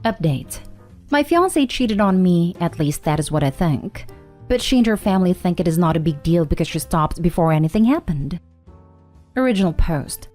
Update. My fiancé cheated on me, at least that is what I think. But she and her family think it is not a big deal because she stopped before anything happened. Original post.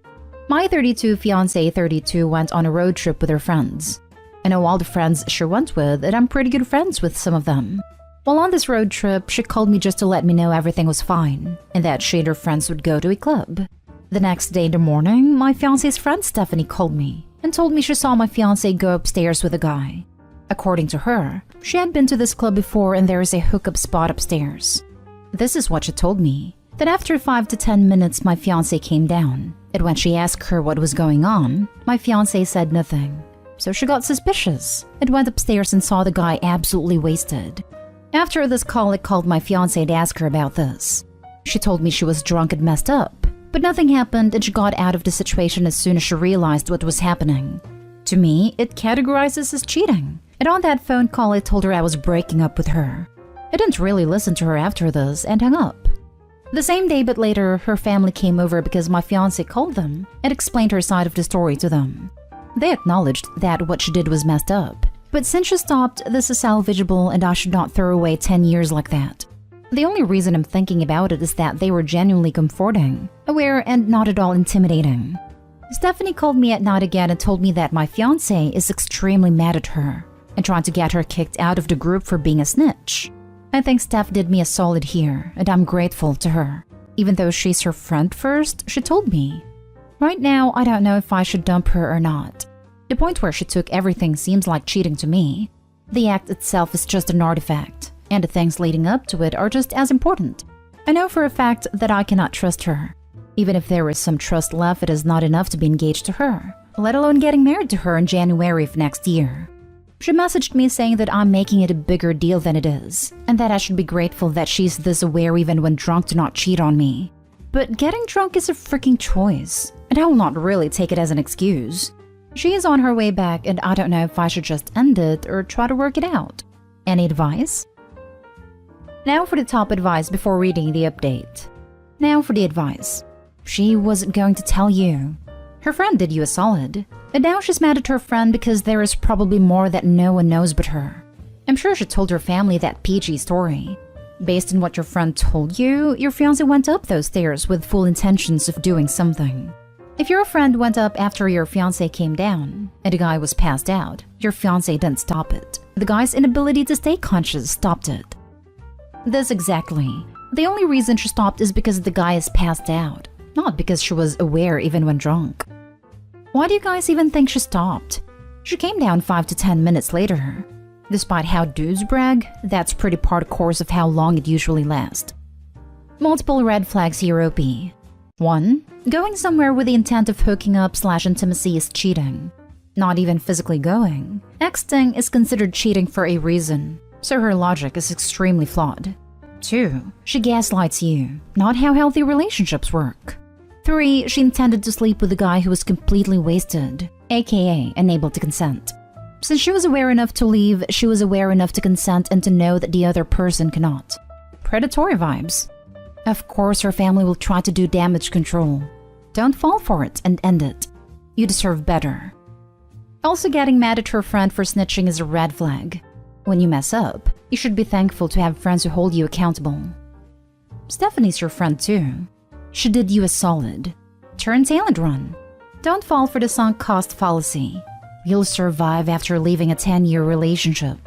My 32 fiancé 32 went on a road trip with her friends. I know all the friends she went with, and I'm pretty good friends with some of them. While on this road trip, she called me just to let me know everything was fine, and that she and her friends would go to a club. The next day in the morning, my fiancé's friend Stephanie called me and told me she saw my fiancé go upstairs with a guy. According to her, she had been to this club before and there is a hookup spot upstairs. This is what she told me, that after 5 to 10 minutes my fiancé came down, and when she asked her what was going on, my fiancé said nothing. So she got suspicious and went upstairs and saw the guy absolutely wasted. After this call, I called my fiancé to ask her about this. She told me she was drunk and messed up, but nothing happened and she got out of the situation as soon as she realized what was happening. To me, it categorizes as cheating. And on that phone call, I told her I was breaking up with her. I didn't really listen to her after this and hung up. The same day but later, her family came over because my fiancé called them and explained her side of the story to them. They acknowledged that what she did was messed up, but since she stopped, this is salvageable and I should not throw away 10 years like that. The only reason I'm thinking about it is that they were genuinely comforting, aware, and not at all intimidating. Stephanie called me at night again and told me that my fiancé is extremely mad at her and trying to get her kicked out of the group for being a snitch. I think Steph did me a solid here, and I'm grateful to her. Even though she's her friend first, she told me. Right now, I don't know if I should dump her or not. The point where she took everything seems like cheating to me. The act itself is just an artifact, and the things leading up to it are just as important. I know for a fact that I cannot trust her. Even if there is some trust left, it is not enough to be engaged to her, let alone getting married to her in January of next year. She messaged me saying that I'm making it a bigger deal than it is, and that I should be grateful that she's this aware even when drunk to not cheat on me. But getting drunk is a freaking choice, and I will not really take it as an excuse. She is on her way back, and I don't know if I should just end it or try to work it out. Any advice? Now for the top advice before reading the update. Now for the advice. She wasn't going to tell you. Her friend did you a solid. And now she's mad at her friend because there is probably more that no one knows but her. I'm sure she told her family that PG story. Based on what your friend told you, your fiancé went up those stairs with full intentions of doing something. If your friend went up after your fiancé came down, and the guy was passed out, your fiancé didn't stop it. The guy's inability to stay conscious stopped it. This exactly. The only reason she stopped is because the guy is passed out, not because she was aware even when drunk. Why do you guys even think she stopped? She came down 5 to 10 minutes later. Despite how dudes brag, that's pretty par the course of how long it usually lasts. Multiple red flags here, OP. 1. Going somewhere with the intent of hooking up / intimacy is cheating. Not even physically going. Texting is considered cheating for a reason, so her logic is extremely flawed. 2. She gaslights you, not how healthy relationships work. 3. She intended to sleep with a guy who was completely wasted, aka unable to consent. Since she was aware enough to leave, she was aware enough to consent and to know that the other person cannot. Predatory vibes. Of course, her family will try to do damage control. Don't fall for it and end it. You deserve better. Also, getting mad at her friend for snitching is a red flag. When you mess up, you should be thankful to have friends who hold you accountable. Stephanie's your friend too. She did you a solid. Turn tail and run. Don't fall for the sunk cost fallacy. You'll survive after leaving a 10-year relationship.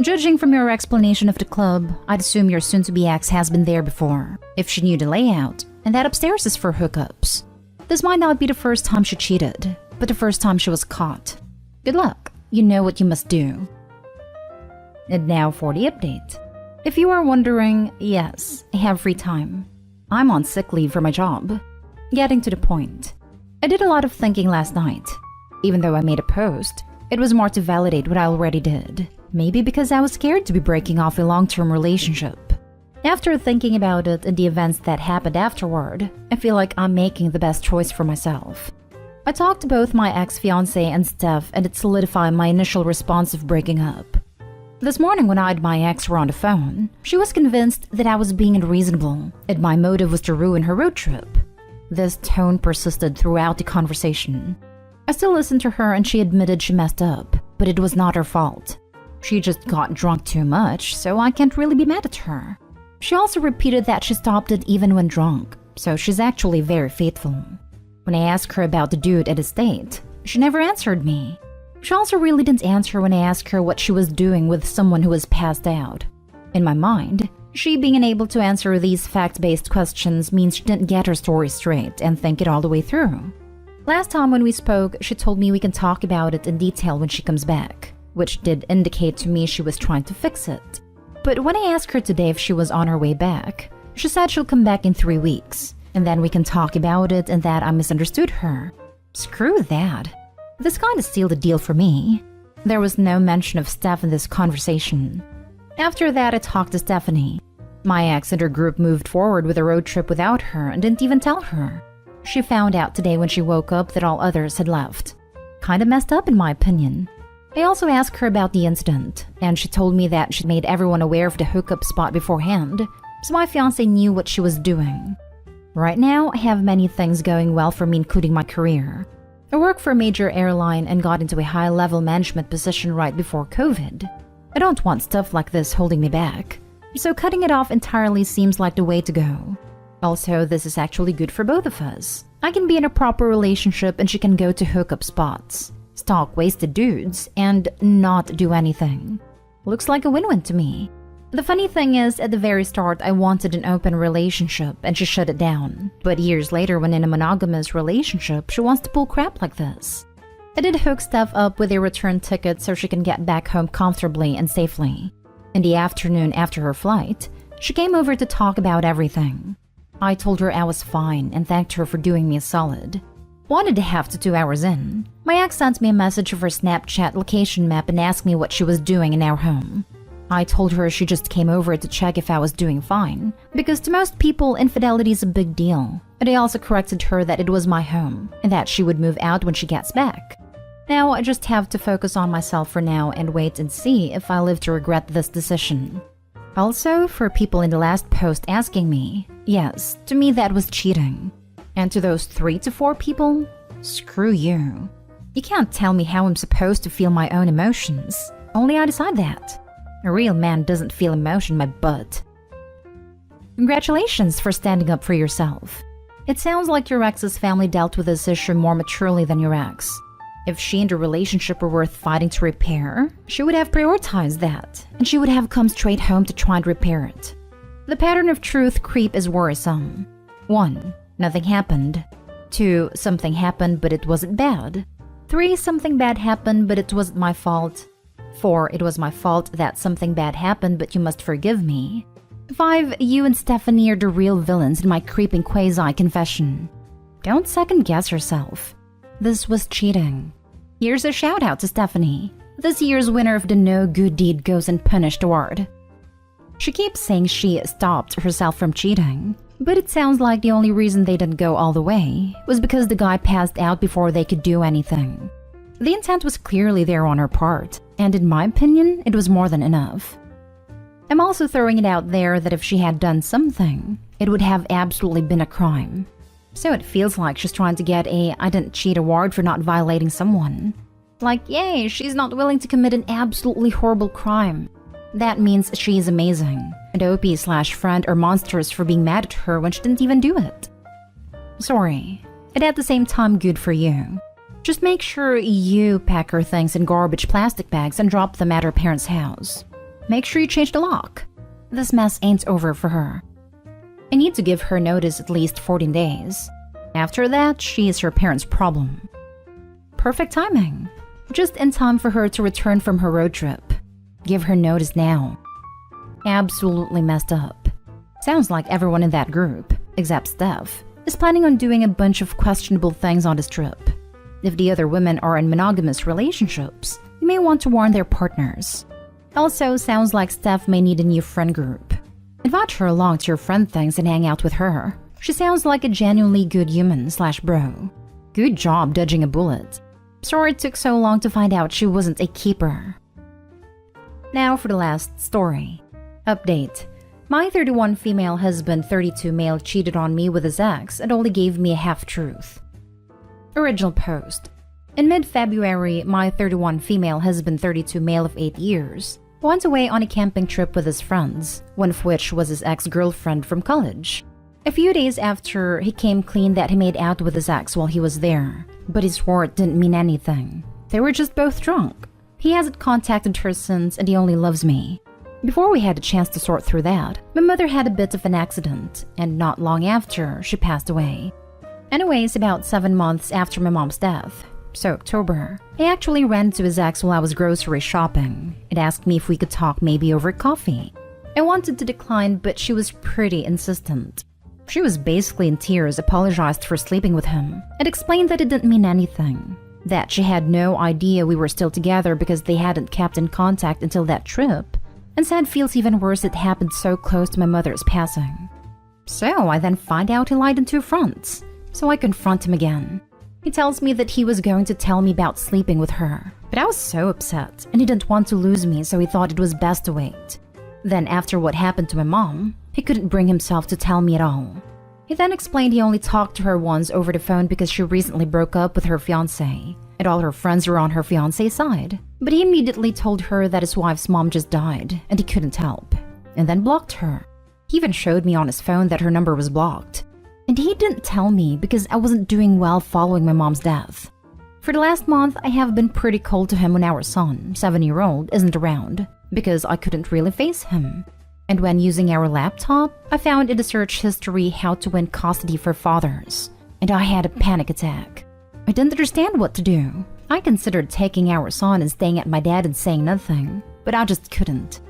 Judging from your explanation of the club, I'd assume your soon-to-be ex has been there before, if she knew the layout, and that upstairs is for hookups. This might not be the first time she cheated, but the first time she was caught. Good luck. You know what you must do. And now for the update. If you are wondering, yes, I have free time. I'm on sick leave for my job. Getting to the point. I did a lot of thinking last night. Even though I made a post, it was more to validate what I already did. Maybe because I was scared to be breaking off a long-term relationship. After thinking about it and the events that happened afterward, I feel like I'm making the best choice for myself. I talked to both my ex-fiancé and Steph, and it solidified my initial response of breaking up. This morning when I and my ex were on the phone, she was convinced that I was being unreasonable and my motive was to ruin her road trip. This tone persisted throughout the conversation. I still listened to her and she admitted she messed up, but it was not her fault. She just got drunk too much, so I can't really be mad at her. She also repeated that she stopped it even when drunk, so she's actually very faithful. When I asked her about the dude at his date, she never answered me. She also really didn't answer when I asked her what she was doing with someone who was passed out. In my mind, she being unable to answer these fact-based questions means she didn't get her story straight and think it all the way through. Last time when we spoke, she told me we can talk about it in detail when she comes back, which did indicate to me she was trying to fix it. But when I asked her today if she was on her way back, she said she'll come back in 3 weeks, and then we can talk about it and that I misunderstood her. Screw that. This kinda sealed the deal for me. There was no mention of Steph in this conversation. After that, I talked to Stephanie. My ex and her group moved forward with a road trip without her and didn't even tell her. She found out today when she woke up that all others had left. Kinda messed up in my opinion. I also asked her about the incident, and she told me that she'd made everyone aware of the hookup spot beforehand, so my fiancé knew what she was doing. Right now, I have many things going well for me, including my career. I work for a major airline and got into a high-level management position right before COVID. I don't want stuff like this holding me back, so cutting it off entirely seems like the way to go. Also, this is actually good for both of us. I can be in a proper relationship and she can go to hookup spots, stalk wasted dudes, and not do anything. Looks like a win-win to me. The funny thing is, at the very start, I wanted an open relationship and she shut it down. But years later, when in a monogamous relationship, she wants to pull crap like this. I did hook Steph up with a return ticket so she can get back home comfortably and safely. In the afternoon after her flight, she came over to talk about everything. I told her I was fine and thanked her for doing me a solid. 1.5 to 2 hours in, my ex sent me a message of her Snapchat location map and asked me what she was doing in our home. I told her she just came over to check if I was doing fine, because to most people, infidelity is a big deal. And I also corrected her that it was my home, and that she would move out when she gets back. Now I just have to focus on myself for now and wait and see if I live to regret this decision. Also, for people in the last post asking me, yes, to me that was cheating. And to those 3 to 4 people, screw you. You can't tell me how I'm supposed to feel my own emotions. Only I decide that. A real man doesn't feel emotion, my butt. Congratulations for standing up for yourself. It sounds like your ex's family dealt with this issue more maturely than your ex. If she and her relationship were worth fighting to repair, she would have prioritized that, and she would have come straight home to try and repair it. The pattern of truth creep is worrisome. 1. Nothing happened. 2. Something happened, but it wasn't bad. 3. Something bad happened, but it wasn't my fault. 4. It was my fault that something bad happened, but you must forgive me. 5. You and Stephanie are the real villains in my creeping quasi-confession. Don't second-guess yourself. This was cheating. Here's a shout-out to Stephanie, this year's winner of the No Good Deed Goes Unpunished award. She keeps saying she stopped herself from cheating, but it sounds like the only reason they didn't go all the way was because the guy passed out before they could do anything. The intent was clearly there on her part, and in my opinion, it was more than enough. I'm also throwing it out there that if she had done something, it would have absolutely been a crime. So it feels like she's trying to get a I didn't cheat award for not violating someone. Like, yay, she's not willing to commit an absolutely horrible crime. That means she's amazing, and OP/friend are monsters for being mad at her when she didn't even do it. Sorry, and at the same time, good for you. Just make sure you pack her things in garbage plastic bags and drop them at her parents' house. Make sure you change the lock. This mess ain't over for her. I need to give her notice at least 14 days. After that, she is her parents' problem. Perfect timing. Just in time for her to return from her road trip. Give her notice now. Absolutely messed up. Sounds like everyone in that group, except Steph, is planning on doing a bunch of questionable things on this trip. If the other women are in monogamous relationships, you may want to warn their partners. Also, sounds like Steph may need a new friend group. Invite her along to your friend things and hang out with her. She sounds like a genuinely good human/bro. Good job dodging a bullet. Sorry it took so long to find out she wasn't a keeper. Now for the last story. Update. My 31 female husband, 32 male cheated on me with his ex and only gave me a half-truth. Original post. In mid-February, my 31 female husband, 32 male of 8 years, went away on a camping trip with his friends, one of which was his ex-girlfriend from college. A few days after, he came clean that he made out with his ex while he was there, but he swore it didn't mean anything. They were just both drunk. He hasn't contacted her since, and he only loves me. Before we had a chance to sort through that, my mother had a bit of an accident, and not long after, she passed away. Anyways, about 7 months after my mom's death, so October, I actually ran to his ex while I was grocery shopping and asked me if we could talk maybe over coffee. I wanted to decline, but she was pretty insistent. She was basically in tears, apologized for sleeping with him, and explained that it didn't mean anything, that she had no idea we were still together because they hadn't kept in contact until that trip, and said feels even worse it happened so close to my mother's passing. So I then find out he lied on 2 fronts, so I confront him again. He tells me that he was going to tell me about sleeping with her, but I was so upset, and he didn't want to lose me, so he thought it was best to wait. Then after what happened to my mom, he couldn't bring himself to tell me at all. He then explained he only talked to her once over the phone because she recently broke up with her fiancé, and all her friends were on her fiancé's side. But he immediately told her that his wife's mom just died, and he couldn't help, and then blocked her. He even showed me on his phone that her number was blocked. And he didn't tell me because I wasn't doing well following my mom's death. For the last month, I have been pretty cold to him when our son, 7-year-old, isn't around, because I couldn't really face him. And when using our laptop, I found in the search history how to win custody for fathers, and I had a panic attack. I didn't understand what to do. I considered taking our son and staying at my dad and saying nothing, but I just couldn't.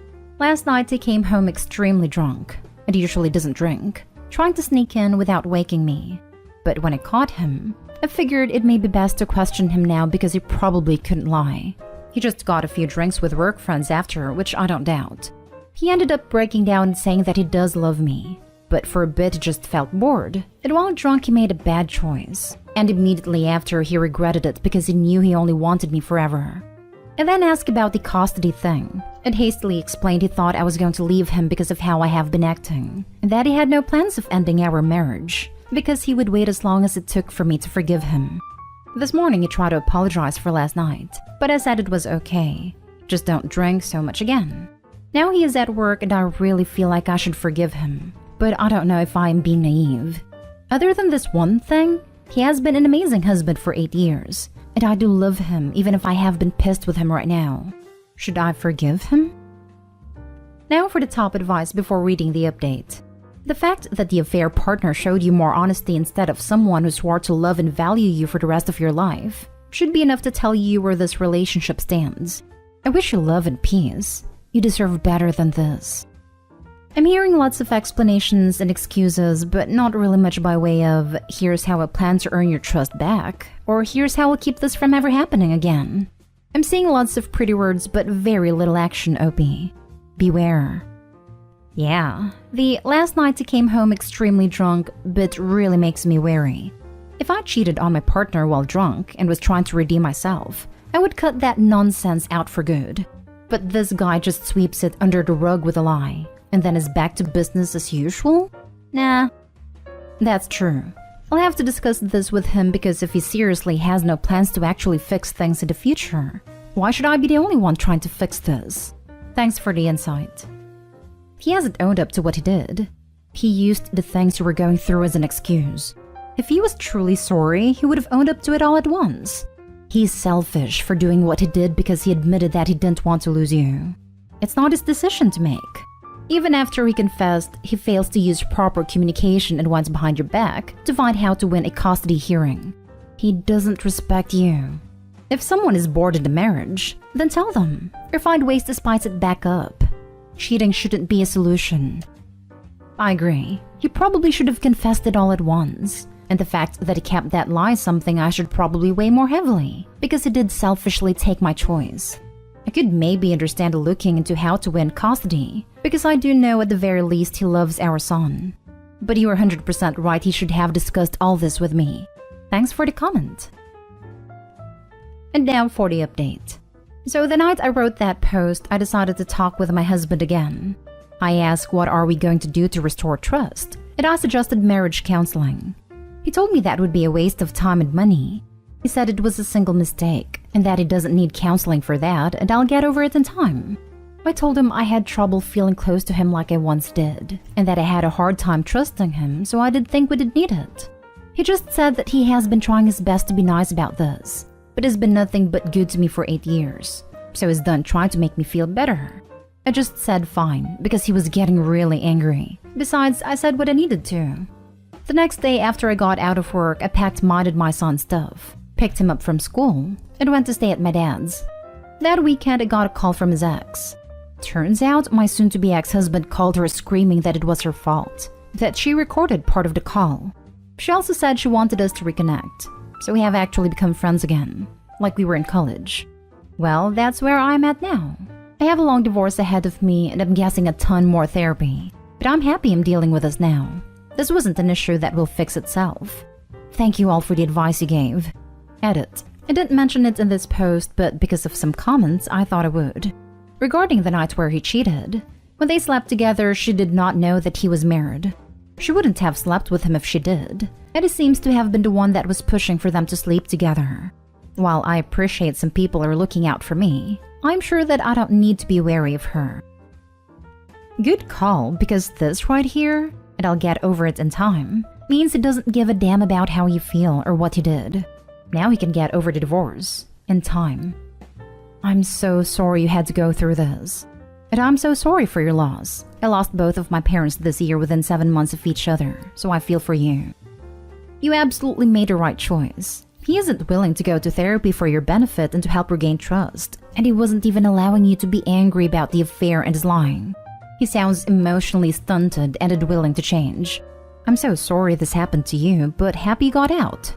Last night, he came home extremely drunk, and he usually doesn't drink, trying to sneak in without waking me. But when I caught him, I figured it may be best to question him now because he probably couldn't lie. He just got a few drinks with work friends after, which I don't doubt. He ended up breaking down and saying that he does love me, but for a bit he just felt bored, and while drunk he made a bad choice. And immediately after he regretted it because he knew he only wanted me forever. I then asked about the custody thing, and hastily explained he thought I was going to leave him because of how I have been acting, and that he had no plans of ending our marriage, because he would wait as long as it took for me to forgive him. This morning he tried to apologize for last night, but I said it was okay, just don't drink so much again. Now he is at work and I really feel like I should forgive him, but I don't know if I am being naive. Other than this one thing, he has been an amazing husband for 8 years, and I do love him even if I have been pissed with him right now. Should I forgive him? Now for the top advice before reading the update. The fact that the affair partner showed you more honesty instead of someone who swore to love and value you for the rest of your life should be enough to tell you where this relationship stands. I wish you love and peace. You deserve better than this. I'm hearing lots of explanations and excuses, but not really much by way of, here's how I plan to earn your trust back, or here's how I'll keep this from ever happening again. I'm seeing lots of pretty words, but very little action, OP. Beware. Yeah, the last night he came home extremely drunk, but really makes me wary. If I cheated on my partner while drunk and was trying to redeem myself, I would cut that nonsense out for good. But this guy just sweeps it under the rug with a lie, and then is back to business as usual? Nah. That's true. I'll have to discuss this with him because if he seriously has no plans to actually fix things in the future, why should I be the only one trying to fix this? Thanks for the insight. He hasn't owned up to what he did. He used the things you were going through as an excuse. If he was truly sorry, he would have owned up to it all at once. He's selfish for doing what he did because he admitted that he didn't want to lose you. It's not his decision to make. Even after he confessed, he fails to use proper communication and went behind your back to find how to win a custody hearing. He doesn't respect you. If someone is bored in the marriage, then tell them, or find ways to spice it back up. Cheating shouldn't be a solution. I agree. He probably should have confessed it all at once. And the fact that he kept that lie is something I should probably weigh more heavily, because he did selfishly take my choice. I could maybe understand looking into how to win custody, because I do know at the very least he loves our son. But you are 100% right, he should have discussed all this with me. Thanks for the comment. And now for the update. So the night I wrote that post, I decided to talk with my husband again. I asked what are we going to do to restore trust, and I suggested marriage counseling. He told me that would be a waste of time and money. He said it was a single mistake and that he doesn't need counseling for that and I'll get over it in time. I told him I had trouble feeling close to him like I once did and that I had a hard time trusting him, so I didn't think we did need it. He just said that he has been trying his best to be nice about this, but has been nothing but good to me for 8 years, so he's done trying to make me feel better. I just said fine because he was getting really angry. Besides, I said what I needed to. The next day after I got out of work, I packed mine and my son's stuff, picked him up from school, and went to stay at my dad's. That weekend, I got a call from his ex. Turns out, my soon-to-be ex-husband called her screaming that it was her fault, that she recorded part of the call. She also said she wanted us to reconnect, so we have actually become friends again, like we were in college. Well, that's where I'm at now. I have a long divorce ahead of me and I'm guessing a ton more therapy, but I'm happy I'm dealing with this now. This wasn't an issue that will fix itself. Thank you all for the advice you gave. Edit. I didn't mention it in this post, but because of some comments, I thought I would. Regarding the night where he cheated, when they slept together, she did not know that he was married. She wouldn't have slept with him if she did, and he seems to have been the one that was pushing for them to sleep together. While I appreciate some people are looking out for me, I'm sure that I don't need to be wary of her. Good call, because this right here, and I'll get over it in time, means he doesn't give a damn about how you feel or what you did. Now he can get over the divorce in time. I'm so sorry you had to go through this. And I'm so sorry for your loss. I lost both of my parents this year within 7 months of each other, so I feel for you. You absolutely made the right choice. He isn't willing to go to therapy for your benefit and to help regain trust, and he wasn't even allowing you to be angry about the affair and his lying. He sounds emotionally stunted and unwilling to change. I'm so sorry this happened to you, but happy you got out.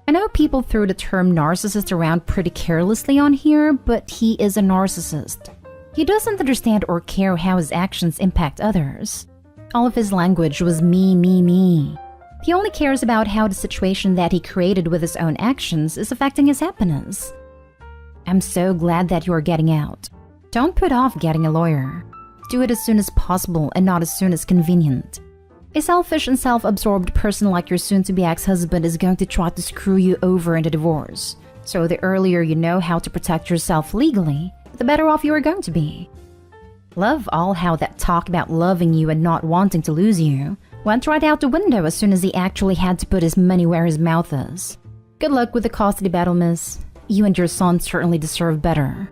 I know people threw the term narcissist around pretty carelessly on here, but he is a narcissist. He doesn't understand or care how his actions impact others. All of his language was me, me, me. He only cares about how the situation that he created with his own actions is affecting his happiness. I'm so glad that you are getting out. Don't put off getting a lawyer. Do it as soon as possible and not as soon as convenient. A selfish and self-absorbed person like your soon-to-be ex-husband is going to try to screw you over in a divorce. So the earlier you know how to protect yourself legally, the better off you are going to be. Love all how that talk about loving you and not wanting to lose you went right out the window as soon as he actually had to put his money where his mouth is. Good luck with the custody battle, miss. You and your son certainly deserve better.